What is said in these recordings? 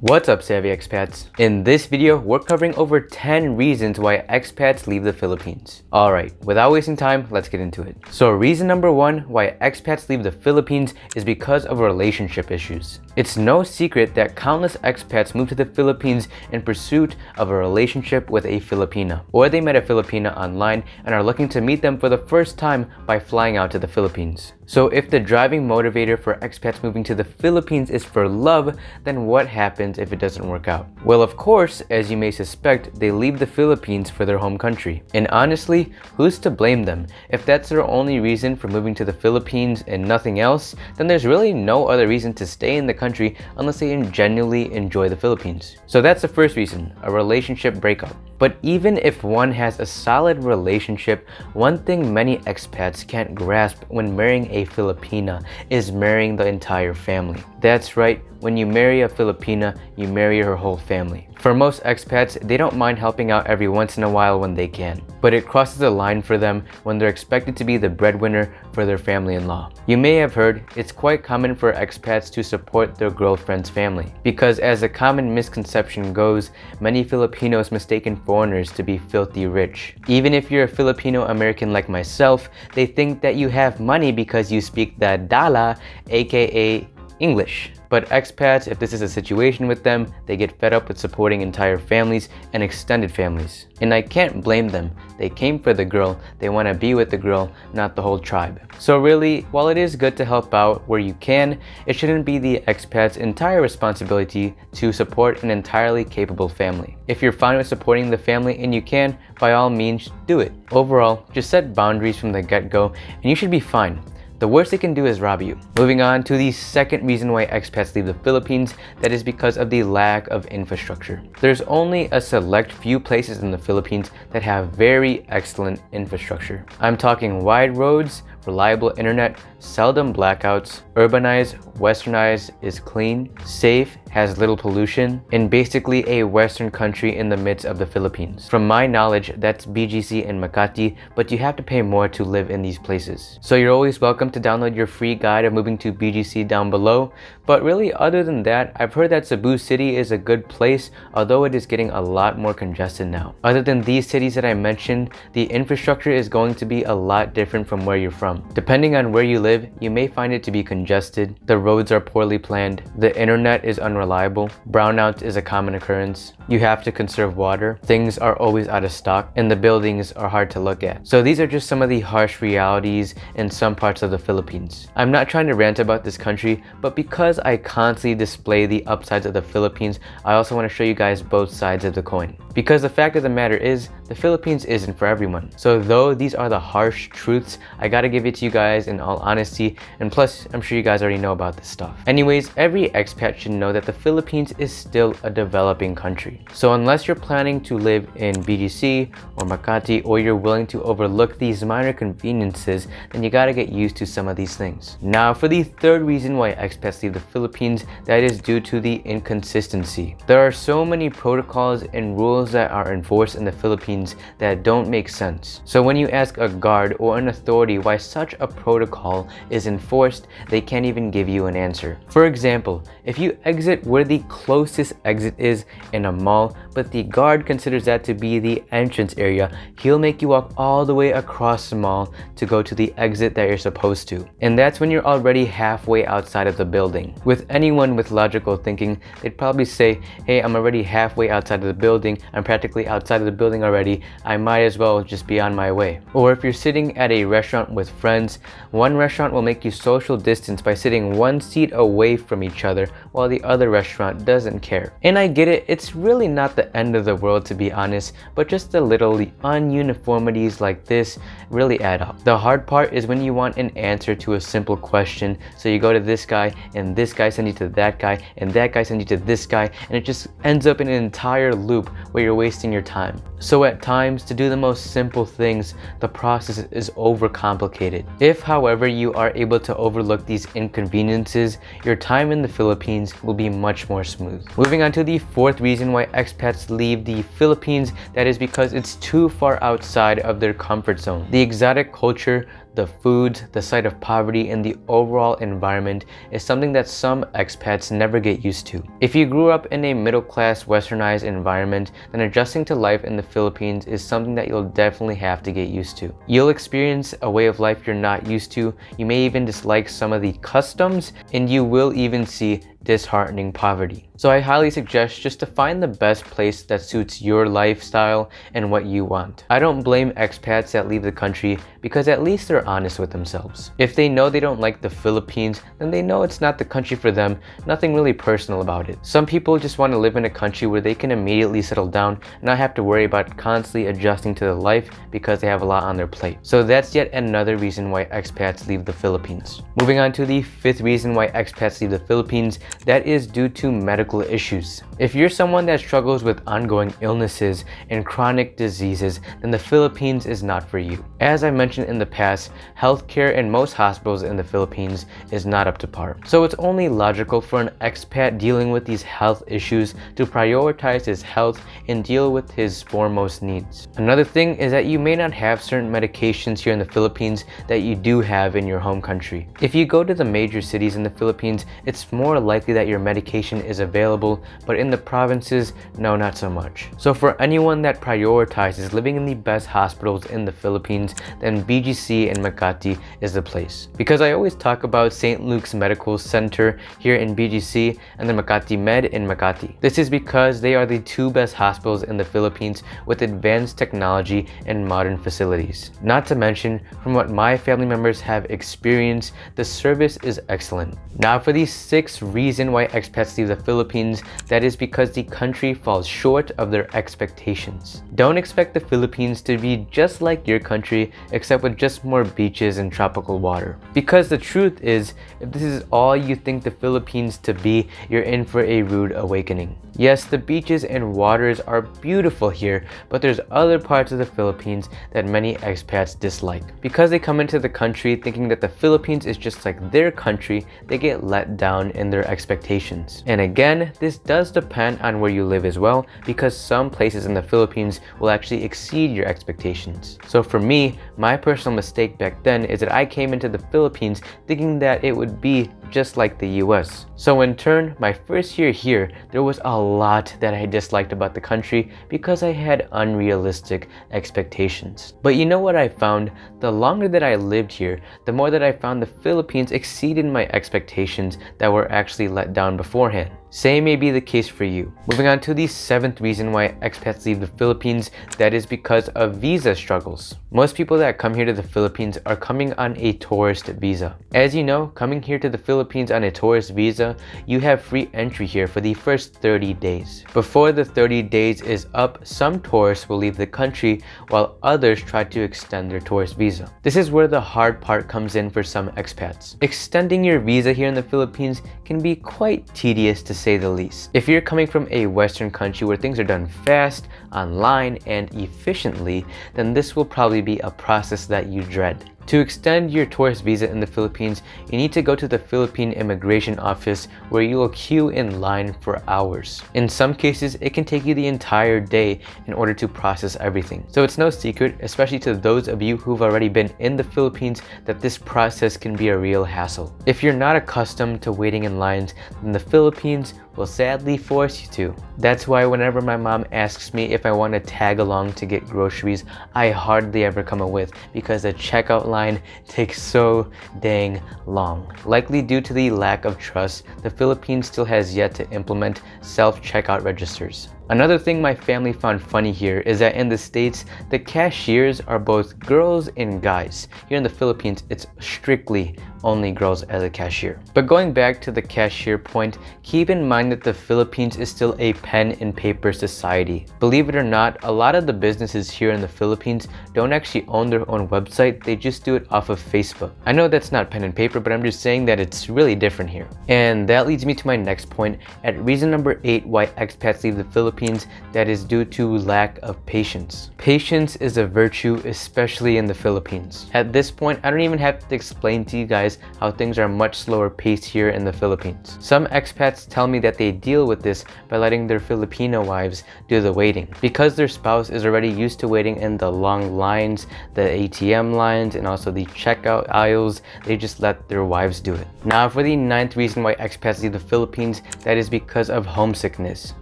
What's up, savvy expats? In this video, we're covering over 10 reasons why expats leave the Philippines. Alright, without wasting time, let's get into it. So reason number one why expats leave the Philippines is because of relationship issues. It's no secret that countless expats move to the Philippines in pursuit of a relationship with a Filipina, or they met a Filipina online and are looking to meet them for the first time by flying out to the Philippines. So if the driving motivator for expats moving to the Philippines is for love, then what happens if it doesn't work out? Well, of course, as you may suspect, they leave the Philippines for their home country. And honestly, who's to blame them? If that's their only reason for moving to the Philippines and nothing else, then there's really no other reason to stay in the country unless they genuinely enjoy the Philippines. So that's the first reason, a relationship breakup. But even if one has a solid relationship, one thing many expats can't grasp when marrying a Filipina is marrying the entire family. That's right, when you marry a Filipina, you marry her whole family. For most expats, they don't mind helping out every once in a while when they can, but it crosses a line for them when they're expected to be the breadwinner for their family-in-law. You may have heard, it's quite common for expats to support their girlfriend's family, because as a common misconception goes, many Filipinos mistaken foreigners to be filthy rich. Even if you're a Filipino-American like myself, they think that you have money because you speak the dala, aka English. But expats, if this is a situation with them, they get fed up with supporting entire families and extended families. And I can't blame them. They came for the girl, they want to be with the girl, not the whole tribe. So really, while it is good to help out where you can, it shouldn't be the expat's entire responsibility to support an entirely capable family. If you're fine with supporting the family and you can, by all means, do it. Overall, just set boundaries from the get-go and you should be fine. The worst they can do is rob you. Moving on to the second reason why expats leave the Philippines, that is because of the lack of infrastructure. There's only a select few places in the Philippines that have very excellent infrastructure. I'm talking wide roads, reliable internet, seldom blackouts, urbanized, westernized, is clean, safe, has little pollution, and basically a Western country in the midst of the Philippines. From my knowledge, that's BGC and Makati, but you have to pay more to live in these places. So you're always welcome to download your free guide of moving to BGC down below. But really, other than that, I've heard that Cebu City is a good place, although it is getting a lot more congested now. Other than these cities that I mentioned, the infrastructure is going to be a lot different from where you're from. Depending on where you live, you may find it to be congested, the roads are poorly planned, the internet is unreliable, brownouts is a common occurrence, you have to conserve water, things are always out of stock, and the buildings are hard to look at. So these are just some of the harsh realities in some parts of the Philippines. I'm not trying to rant about this country, but because I constantly display the upsides of the Philippines, I also want to show you guys both sides of the coin. Because the fact of the matter is, the Philippines isn't for everyone. So though these are the harsh truths, I gotta give it to you guys in all honesty, and plus, I'm sure you guys already know about this stuff. Anyways, every expat should know that the Philippines is still a developing country. So unless you're planning to live in BGC or Makati, or you're willing to overlook these minor conveniences, then you gotta get used to some of these things. Now, for the third reason why expats leave the Philippines, that is due to the inconsistency. There are so many protocols and rules that are enforced in the Philippines that don't make sense. So when you ask a guard or an authority why such a protocol is enforced, they can't even give you an answer. For example, if you exit where the closest exit is in a mall, but the guard considers that to be the entrance area, he'll make you walk all the way across the mall to go to the exit that you're supposed to. And that's when you're already halfway outside of the building. With anyone with logical thinking, they'd probably say, hey, I'm already halfway outside of the building, I'm practically outside of the building already, I might as well just be on my way. Or if you're sitting at a restaurant with friends, one restaurant will make you social distance by sitting one seat away from each other, while the other restaurant doesn't care. And I get it, it's really not the end of the world to be honest, but just the little ununiformities like this really add up. The hard part is when you want an answer to a simple question, so you go to this guy, and this guy sends you to that guy, and that guy sends you to this guy, and it just ends up in an entire loop where you're wasting your time. So at times, to do the most simple things, the process is overcomplicated. If, however, you are able to overlook these inconveniences, your time in the Philippines will be much more smooth. Moving on to the fourth reason why expats leave the Philippines, that is because it's too far outside of their comfort zone. The exotic culture, the foods, the sight of poverty, and the overall environment is something that some expats never get used to. If you grew up in a middle-class westernized environment, then adjusting to life in the Philippines is something that you'll definitely have to get used to. You'll experience a way of life you're not used to, you may even dislike some of the customs, and you will even see disheartening poverty. So I highly suggest just to find the best place that suits your lifestyle and what you want. I don't blame expats that leave the country because at least they're honest with themselves. If they know they don't like the Philippines, then they know it's not the country for them, nothing really personal about it. Some people just want to live in a country where they can immediately settle down and not have to worry about constantly adjusting to the life because they have a lot on their plate. So that's yet another reason why expats leave the Philippines. Moving on to the fifth reason why expats leave the Philippines, that is due to medical issues. If you're someone that struggles with ongoing illnesses and chronic diseases, then the Philippines is not for you. As I mentioned in the past, healthcare in most hospitals in the Philippines is not up to par. So it's only logical for an expat dealing with these health issues to prioritize his health and deal with his foremost needs. Another thing is that you may not have certain medications here in the Philippines that you do have in your home country. If you go to the major cities in the Philippines, it's more likely that your medication is available, but in the provinces, no, not so much. So for anyone that prioritizes living in the best hospitals in the Philippines, then BGC in Makati is the place. Because I always talk about St. Luke's Medical Center here in BGC and the Makati Med in Makati. This is because they are the two best hospitals in the Philippines with advanced technology and modern facilities. Not to mention, from what my family members have experienced, the service is excellent. Now for the sixth reason why expats leave the Philippines, that is because the country falls short of their expectations. Don't expect the Philippines to be just like your country, except with just more beaches and tropical water. Because the truth is, if this is all you think the Philippines to be, you're in for a rude awakening. Yes, the beaches and waters are beautiful here, but there's other parts of the Philippines that many expats dislike. Because they come into the country thinking that the Philippines is just like their country, they get let down in their expectations. And again, this does depend on where you live as well, because some places in the Philippines will actually exceed your expectations. So for me, my personal mistake back then is that I came into the Philippines thinking that it would be just like the US. So in turn, my first year here, there was a lot that I disliked about the country because I had unrealistic expectations. But you know what I found? The longer that I lived here, the more that I found the Philippines exceeded my expectations that were actually let down beforehand. Same may be the case for you. Moving on to the seventh reason why expats leave the Philippines, that is because of visa struggles. Most people that come here to the Philippines are coming on a tourist visa. As you know, coming here to the Philippines on a tourist visa, you have free entry here for the first 30 days. Before the 30 days is up, some tourists will leave the country while others try to extend their tourist visa. This is where the hard part comes in for some expats. Extending your visa here in the Philippines can be quite tedious to say the least. If you're coming from a Western country where things are done fast, online, and efficiently, then this will probably be a process that you dread. To extend your tourist visa in the Philippines, you need to go to the Philippine Immigration Office where you will queue in line for hours. In some cases, it can take you the entire day in order to process everything. So it's no secret, especially to those of you who've already been in the Philippines, that this process can be a real hassle. If you're not accustomed to waiting in lines, then the Philippines will sadly force you to. That's why whenever my mom asks me if I want to tag along to get groceries, I hardly ever come with because the checkout line takes so dang long. Likely due to the lack of trust, the Philippines still has yet to implement self-checkout registers. Another thing my family found funny here is that in the States, the cashiers are both girls and guys. Here in the Philippines, it's strictly only girls as a cashier. But going back to the cashier point, keep in mind that the Philippines is still a pen and paper society. Believe it or not, a lot of the businesses here in the Philippines don't actually own their own website, they just do it off of Facebook. I know that's not pen and paper, but I'm just saying that it's really different here. And that leads me to my next point, at reason number 8 why expats leave the Philippines, Philippines that is due to lack of patience. Patience is a virtue, especially in the Philippines. At this point, I don't even have to explain to you guys how things are much slower paced here in the Philippines. Some expats tell me that they deal with this by letting their Filipino wives do the waiting. Because their spouse is already used to waiting in the long lines, the ATM lines, and also the checkout aisles, they just let their wives do it. Now for the 9th reason why expats leave the Philippines, that is because of homesickness.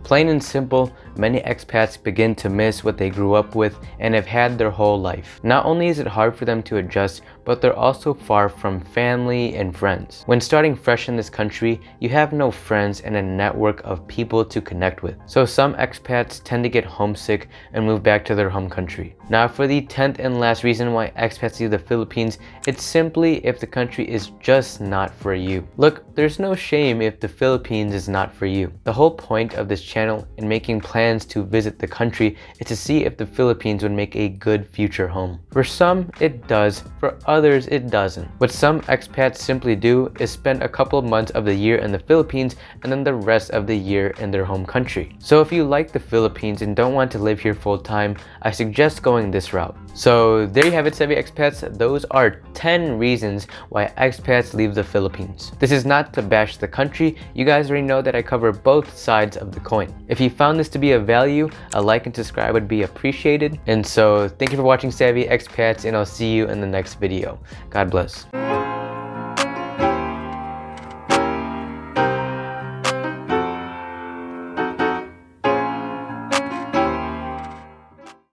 Plain and simple, many expats begin to miss what they grew up with and have had their whole life. Not only is it hard for them to adjust, but they're also far from family and friends. When starting fresh in this country, you have no friends and a network of people to connect with. So some expats tend to get homesick and move back to their home country. Now for the 10th and last reason why expats leave the Philippines, it's simply if the country is just not for you. Look, there's no shame if the Philippines is not for you. The whole point of this channel in making plans to visit the country is to see if the Philippines would make a good future home. For some, it does. For others, it doesn't. What some expats simply do is spend a couple of months of the year in the Philippines and then the rest of the year in their home country. So if you like the Philippines and don't want to live here full time, I suggest going this route. So there you have it, savvy expats. Those are 10 reasons why expats leave the Philippines. This is not to bash the country. You guys already know that I cover both sides of the coin. If you found this to be of value, a like and subscribe would be appreciated. And so thank you for watching, savvy expats, and I'll see you in the next video. God bless.